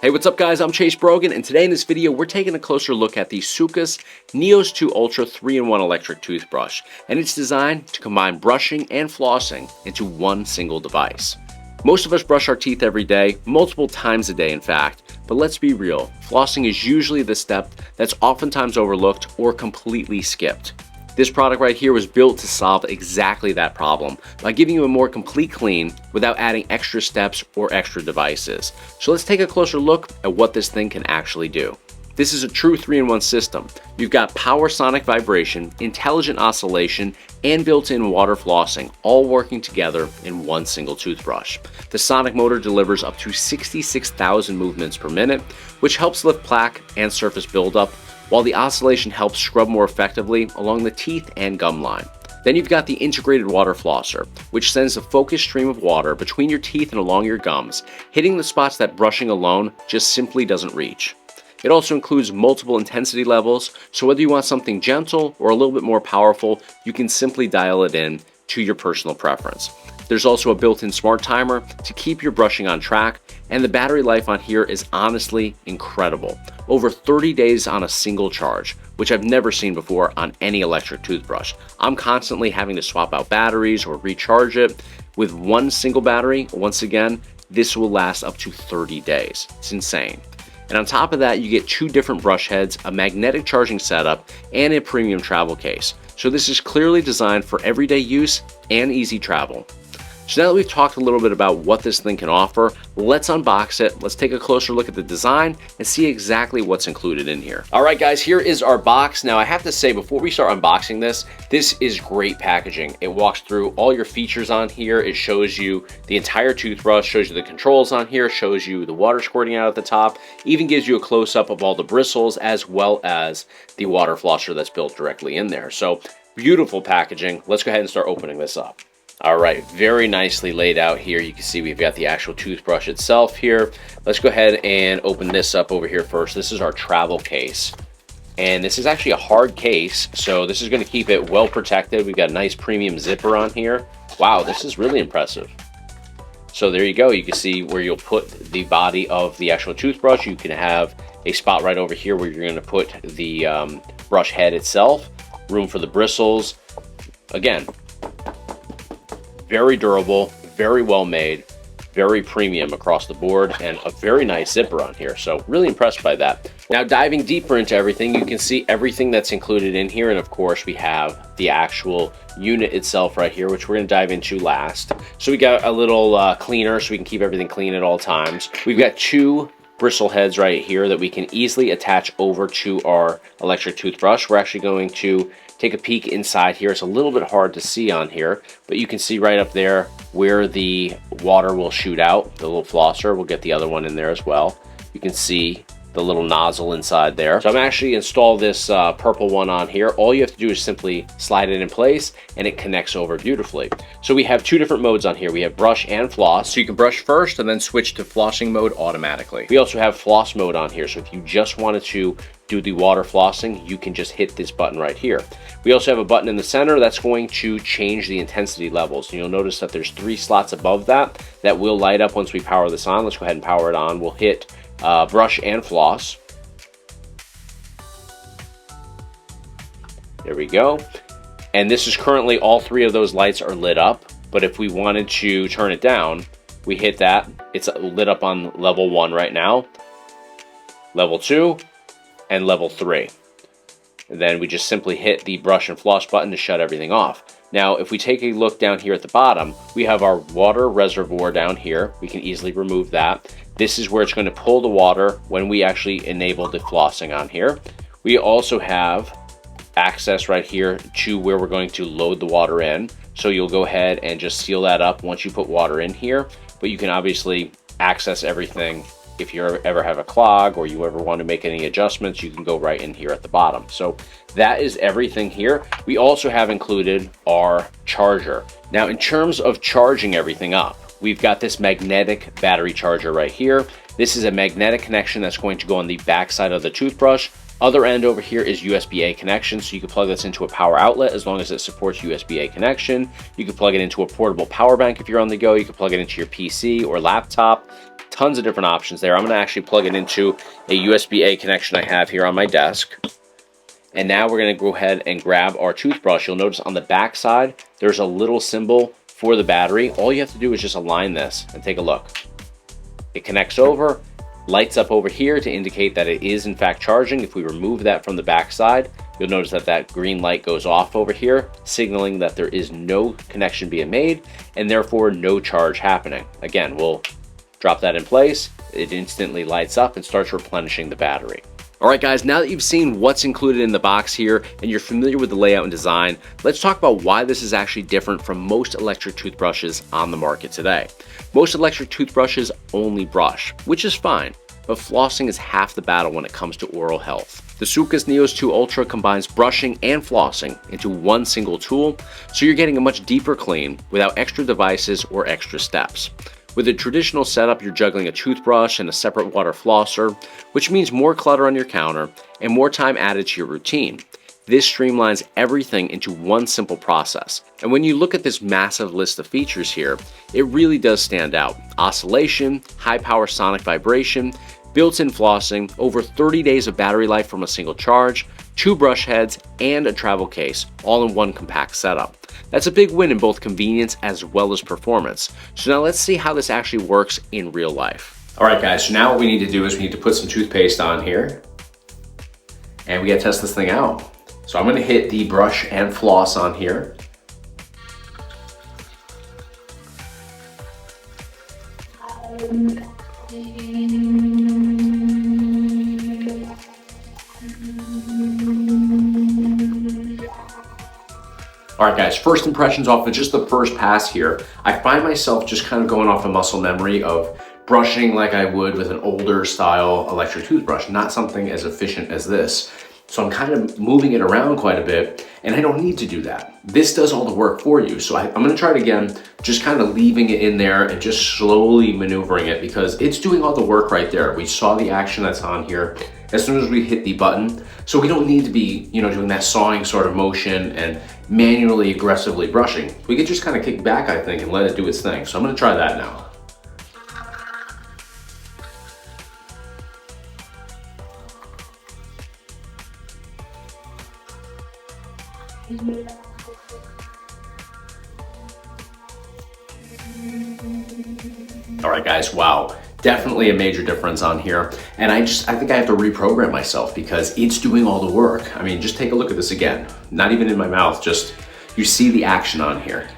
Hey, what's up guys? I'm Chase Brogan, and today in this video we're taking a closer look at the Soocas NEOS 2 Ultra 3-in-1 electric toothbrush, and it's designed to combine brushing and flossing into one single device. Most of us brush our teeth every day, multiple times a day in fact, but let's be real, flossing is usually the step that's oftentimes overlooked or completely skipped. This product right here was built to solve exactly that problem by giving you a more complete clean without adding extra steps or extra devices. So let's take a closer look at what this thing can actually do. This is a true 3-in-1 system. You've got power sonic vibration, intelligent oscillation, and built-in water flossing, all working together in one single toothbrush. The sonic motor delivers up to 66,000 movements per minute, which helps lift plaque and surface buildup, while the oscillation helps scrub more effectively along the teeth and gum line. Then you've got the integrated water flosser, which sends a focused stream of water between your teeth and along your gums, hitting the spots that brushing alone just simply doesn't reach. It also includes multiple intensity levels, so whether you want something gentle or a little bit more powerful, you can simply dial it in to your personal preference. There's also a built-in smart timer to keep your brushing on track, and the battery life on here is honestly incredible. Over 30 days on a single charge, which I've never seen before on any electric toothbrush. I'm constantly having to swap out batteries or recharge it. With one single battery, once again, this will last up to 30 days. It's insane. And on top of that, you get 2 different brush heads, a magnetic charging setup, and a premium travel case. So this is clearly designed for everyday use and easy travel. So now that we've talked a little bit about what this thing can offer, let's unbox it, let's take a closer look at the design, and see exactly what's included in here. Alright guys, here is our box. Now I have to say, before we start unboxing this is great packaging. It walks through all your features on here, it shows you the entire toothbrush, shows you the controls on here, shows you the water squirting out at the top, even gives you a close-up of all the bristles, as well as the water flosser that's built directly in there. So, beautiful packaging. Let's go ahead and start opening this up. Alright, very nicely laid out here. You can see we've got the actual toothbrush itself here. Let's go ahead and open this up over here first. This is our travel case. And this is actually a hard case, so this is going to keep it well protected. We've got a nice premium zipper on here. Wow, this is really impressive. So there you go. You can see where you'll put the body of the actual toothbrush. You can have a spot right over here where you're going to put the brush head itself. Room for the bristles. Again, very durable, very well made, very premium across the board, and a very nice zipper on here. So really impressed by that. Now diving deeper into everything, you can see everything that's included in here. And of course we have the actual unit itself right here, which we're going to dive into last. So we got a little cleaner so we can keep everything clean at all times. We've got 2 bristle heads right here that we can easily attach over to our electric toothbrush. We're actually going to take a peek inside here. It's a little bit hard to see on here, but you can see right up there where the water will shoot out. The little flosser, we'll get the other one in there as well. You can see the little nozzle inside there. So I'm actually install this purple one on here. All you have to do is simply slide it in place and it connects over beautifully. So we have 2 different modes on here. We have brush and floss. So you can brush first and then switch to flossing mode automatically. We also have floss mode on here. So if you just wanted to do the water flossing, you can just hit this button right here. We also have a button in the center that's going to change the intensity levels. And you'll notice that there's 3 slots above that will light up once we power this on. Let's go ahead and power it on. We'll hit brush and floss. There we go. And this is currently, all 3 of those lights are lit up, but if we wanted to turn it down, we hit that. It's lit up on level 1 right now, level 2, and level 3. And then we just simply hit the brush and floss button to shut everything off. Now, if we take a look down here at the bottom, we have our water reservoir down here. We can easily remove that. This is where it's going to pull the water when we actually enable the flossing on here. We also have access right here to where we're going to load the water in. So you'll go ahead and just seal that up once you put water in here. But you can obviously access everything. If you ever have a clog or you ever want to make any adjustments, you can go right in here at the bottom. So that is everything here. We also have included our charger. Now, in terms of charging everything up, we've got this magnetic battery charger right here. This is a magnetic connection that's going to go on the back side of the toothbrush. Other end over here is USB-A connection, so you can plug this into a power outlet as long as it supports USB-A connection. You can plug it into a portable power bank if you're on the go. You can plug it into your PC or laptop. tons of different options there. I'm going to actually plug it into a USB-A connection I have here on my desk. And now we're going to go ahead and grab our toothbrush. You'll notice on the back side, there's a little symbol for the battery. All you have to do is just align this and take a look. It connects over, lights up over here to indicate that it is in fact charging. If we remove that from the back side, you'll notice that that green light goes off over here, signaling that there is no connection being made and therefore no charge happening. Again, we'll drop that in place. It instantly lights up and starts replenishing the battery. All right, guys, now that you've seen what's included in the box here and you're familiar with the layout and design, let's talk about why this is actually different from most electric toothbrushes on the market today. Most electric toothbrushes only brush, which is fine, but flossing is half the battle when it comes to oral health. The Soocas NEOS 2 Ultra combines brushing and flossing into one single tool, so you're getting a much deeper clean without extra devices or extra steps. With a traditional setup, you're juggling a toothbrush and a separate water flosser, which means more clutter on your counter and more time added to your routine. This streamlines everything into one simple process. And when you look at this massive list of features here, it really does stand out. Oscillation, high power sonic vibration, built-in flossing, over 30 days of battery life from a single charge, 2 brush heads, and a travel case, all in one compact setup. That's a big win in both convenience as well as performance. So now let's see how this actually works in real life. All right, guys, so now what we need to do is we need to put some toothpaste on here and we gotta test this thing out. So I'm gonna hit the brush and floss on here. All right, guys, first impressions off of just the first pass here. I find myself just kind of going off a muscle memory of brushing like I would with an older style electric toothbrush, not something as efficient as this. So I'm kind of moving it around quite a bit, and I don't need to do that. This does all the work for you. So I'm gonna try it again, just kind of leaving it in there and just slowly maneuvering it because it's doing all the work right there. We saw the action that's on here as soon as we hit the button. So we don't need to be, doing that sawing sort of motion and manually aggressively brushing. We could just kind of kick back, I think, and let it do its thing. So I'm gonna try that now. All right, guys, wow. Definitely a major difference on here. And I think I have to reprogram myself because it's doing all the work. I mean, just take a look at this again. Not even in my mouth, just you see the action on here.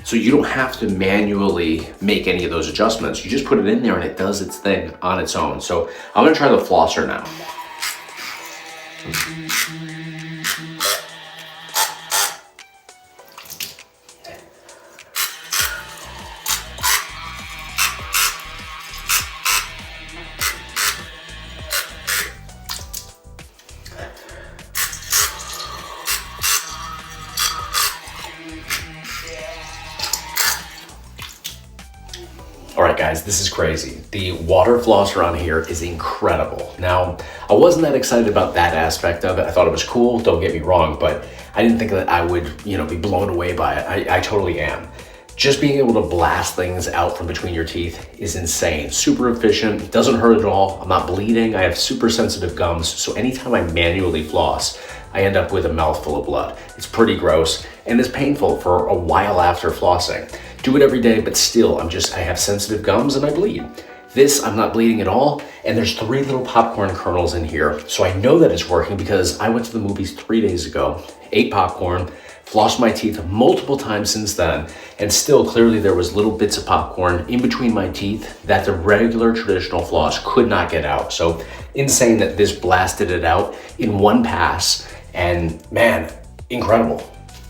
So you don't have to manually make any of those adjustments. You just put it in there and it does its thing on its own. So I'm gonna try the flosser now. All right, guys, this is crazy. The water flosser on here is incredible. Now, I wasn't that excited about that aspect of it. I thought it was cool, don't get me wrong, but I didn't think that I would, be blown away by it. I totally am. Just being able to blast things out from between your teeth is insane. Super efficient, doesn't hurt at all. I'm not bleeding. I have super sensitive gums, so anytime I manually floss, I end up with a mouthful of blood. It's pretty gross, and it's painful for a while after flossing. Do it every day, but still, I have sensitive gums and I bleed. This, I'm not bleeding at all, and there's 3 little popcorn kernels in here, so I know that it's working because I went to the movies 3 days ago, ate popcorn, flossed my teeth multiple times since then, and still clearly there was little bits of popcorn in between my teeth that the regular traditional floss could not get out. So insane that this blasted it out in one pass, and man, incredible.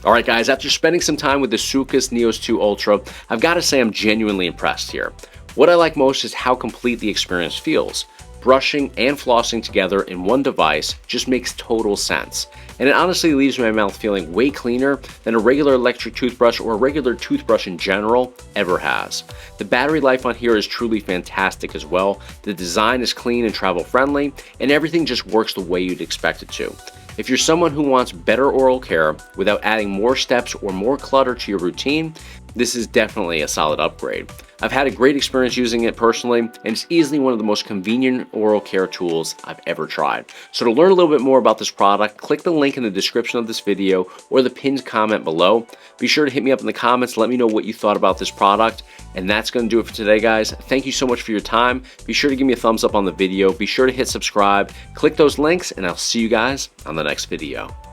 All right, guys, after spending some time with the Soocas NEOS 2 Ultra, I've got to say I'm genuinely impressed here. What I like most is how complete the experience feels. Brushing and flossing together in one device just makes total sense. And it honestly leaves my mouth feeling way cleaner than a regular electric toothbrush or a regular toothbrush in general ever has. The battery life on here is truly fantastic as well. The design is clean and travel friendly, and everything just works the way you'd expect it to. If you're someone who wants better oral care without adding more steps or more clutter to your routine, this is definitely a solid upgrade. I've had a great experience using it personally, and it's easily one of the most convenient oral care tools I've ever tried. So to learn a little bit more about this product, click the link in the description of this video or the pinned comment below. Be sure to hit me up in the comments, let me know what you thought about this product. And that's going to do it for today, guys. Thank you so much for your time. Be sure to give me a thumbs up on the video. Be sure to hit subscribe, click those links, and I'll see you guys on the next video.